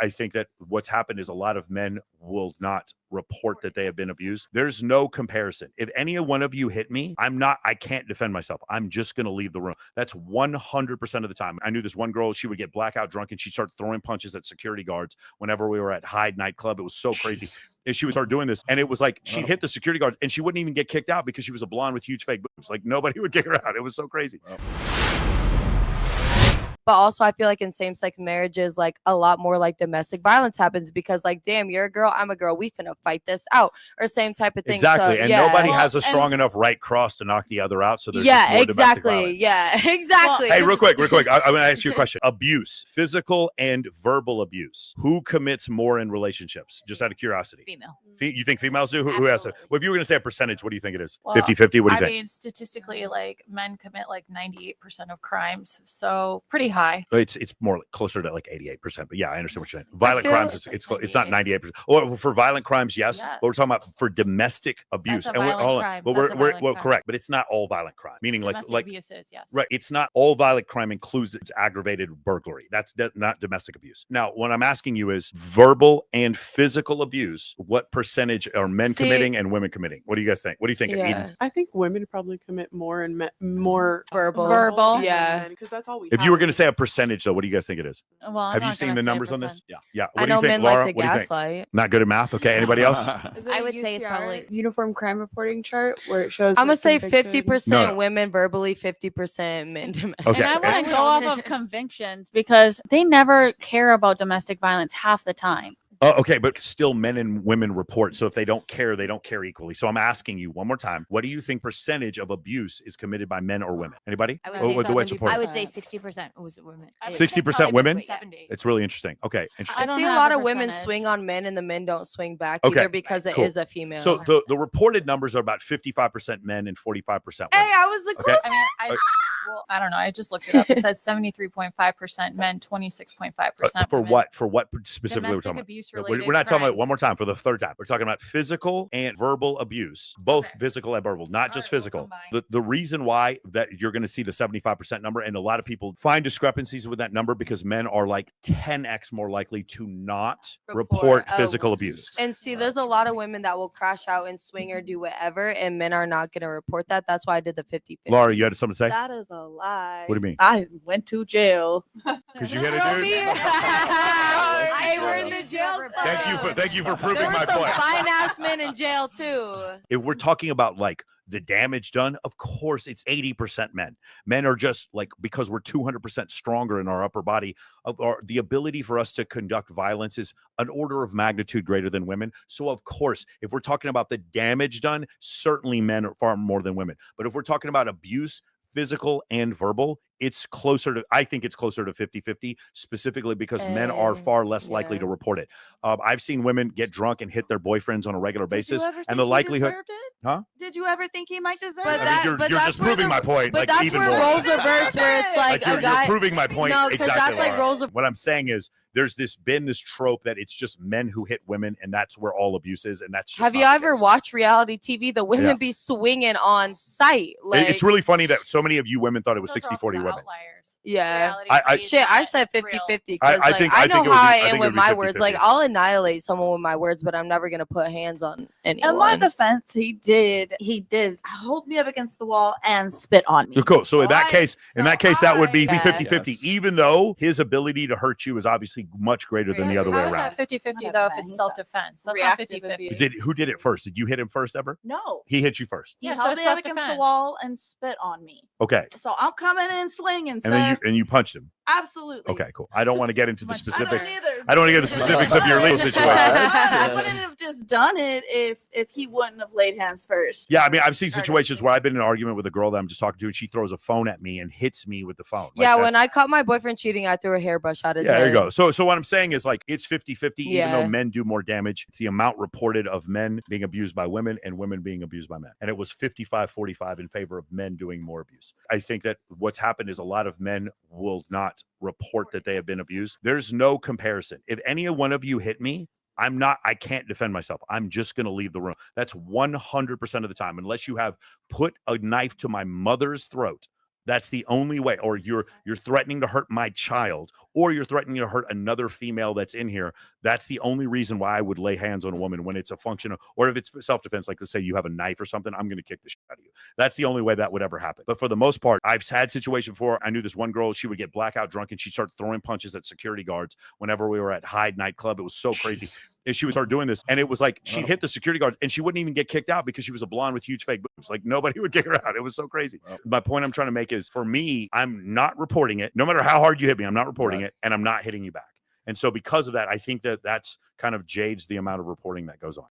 I think that what's happened is a lot of men will not report that they have been abused. There's no comparison. If any one of you hit me, I can't defend myself. I'm just going to leave the room. That's 100% of the time. I knew this one girl, she would get blackout drunk and she'd start throwing punches at security guards whenever we were at Hyde nightclub. It was so crazy. And she would start doing this. And it was like, she'd hit the security guards and she wouldn't even get kicked out because she was a blonde with huge fake boobs. Like nobody would kick her out. It was so crazy. But also, I feel like in same-sex marriages, like a lot more like domestic violence happens because, like, damn, you're a girl, I'm a girl, we finna fight this out, or same type of thing. Exactly, so, and nobody has a strong enough right cross to knock the other out. So there's yeah, just more exactly, yeah, exactly. Well, hey, real quick, I'm gonna ask you a question: abuse, physical and verbal abuse. Who commits more in relationships? Just out of curiosity. Female. You think females do? Who has to? Well, if you were gonna say a percentage, what do you think it is? Well, 50-50? What do you think? I mean, statistically, like men commit like 98% of crimes, so pretty high. It's more closer to like 88%, but yeah, I understand what you're saying. Violent crimes, it's not 98%. Or for violent crimes, yes, but we're talking about for domestic abuse. That's a violent crime. But we're correct, but it's not all violent crime. Meaning domestic like abuse is, yes. Right, it's not all violent crime includes aggravated burglary. That's not domestic abuse. Now, what I'm asking you is verbal and physical abuse. What percentage are men committing and women committing? What do you guys think? What do you think? Yeah. I think women probably commit more and more verbal. Yeah, because that's all we. If you were going to say a percentage, though, what do you guys think it is? Well, have you seen the numbers on this? Yeah. What I do you know think, men Laura? like the What do you gaslight. think? Not good at math. Okay. Anybody else? I would say it's probably uniform crime reporting chart where it shows. I'm gonna say 50% No. women verbally, 50% men domestic. Okay. And I want to go off of convictions because they never care about domestic violence half the time. Okay, but still men and women report. So if they don't care equally. So I'm asking you one more time. What do you think percentage of abuse is committed by men or women? Anybody? I would say 60% was women. 60% women? 70. It's really interesting. Okay, interesting. I see a lot of women swing on men and the men don't swing back either because it is a female. So the reported numbers are about 55% men and 45% women. Hey, I was the closest. I mean, I don't know. I just looked it up. It says 73.5% men, 26.5% For women. what? For what specifically Domestic we're talking abuse about? related We're not talking about crimes. one more time for the third time. We're talking about physical and verbal abuse, both physical and verbal, not just physical. The reason why that you're going to see the 75% number, and a lot of people find discrepancies with that number because men are like 10x more likely to not report physical abuse. And see, there's a lot of women that will crash out and swing or do whatever, and men are not going to report that. That's why I did the 50-50. Laura, you had something to say? That is a lie. What do you mean? I went to jail. Because you hit a dude? Hey, we're in the jail club. Thank you for proving There were my some point. fine ass men in jail too. If we're talking about like the damage done, of course it's 80% men. Men are just like, because we're 200% stronger in our upper body, the ability for us to conduct violence is an order of magnitude greater than women. So of course, if we're talking about the damage done, certainly men are far more than women. But if we're talking about abuse, physical and verbal, I think it's closer to 50-50, specifically because men are far less likely to report it. I've seen women get drunk and hit their boyfriends on a regular basis, and the likelihood, Did you ever think he might deserve But it? you're just proving my point. But like, that's even where more. roles reverse, where it's like a guy. You're proving my point. No, because exactly, that's like roles of. What I'm saying is, there's been this trope that it's just men who hit women, and that's where all abuse is, and that's just Have you ever watched reality TV? The women be swinging on sight. Like, it's really funny that so many of you women thought it was 60-40 women. Outliers. Yeah. I said 50-50 because I like, think I it know would how be- I I think am it with would be my 50-50. words. Like, I'll annihilate someone with my words, but I'm never gonna put hands on anyone. In my defense, he did hold me up against the wall and spit on me. Cool. So in that case, that would be Yeah. 50-50, Yes. even though his ability to hurt you is obviously much greater than the other way How is around. that 50-50 though if it's self-defense? That's not Reactive 50-50. abuse. Who did it first? Did you hit him first ever? No. He hit you first. He Yeah, so held it's me up against the self-defense. wall and spit on me. Okay. So I'm coming in swinging, sir. And then you punched him. Absolutely. Okay, cool. I don't want to get into the Much specifics. either. I don't want to get into the specifics of your legal situation. I wouldn't have just done it if he wouldn't have laid hands first. Yeah, I mean, I've seen situations where I've been in an argument with a girl that I'm just talking to, and she throws a phone at me and hits me with the phone. Like, Yeah, when that's- I caught my boyfriend cheating, I threw a hairbrush at his Yeah, head. there you go. So what I'm saying is like it's 50-50, even Yeah. though men do more damage. It's the amount reported of men being abused by women and women being abused by men. And it was 55-45 in favor of men doing more abuse. I think that what's happened is a lot of men will not report that they have been abused. There's no comparison. If any one of you hit me, I can't defend myself. I'm just going to leave the room. That's 100% of the time. Unless you have put a knife to my mother's throat, That's the only way. Or you're threatening to hurt my child, or you're threatening to hurt another female that's in here. That's the only reason why I would lay hands on a woman, when it's a function of, or if it's self-defense, like let's say you have a knife or something, I'm going to kick the shit out of you. That's the only way that would ever happen. But for the most part, I've had situations before. I knew this one girl, she would get blackout drunk and she'd start throwing punches at security guards whenever we were at Hyde nightclub. It was so crazy. And she would start doing this, and it was like she'd hit the security guards and she wouldn't even get kicked out because she was a blonde with huge fake boobs. Like nobody would kick her out. It was so crazy. My point I'm trying to make is, for me, I'm not reporting it. No matter how hard you hit me, I'm not reporting it, and I'm not hitting you back. And so because of that, I think that that's kind of jades the amount of reporting that goes on.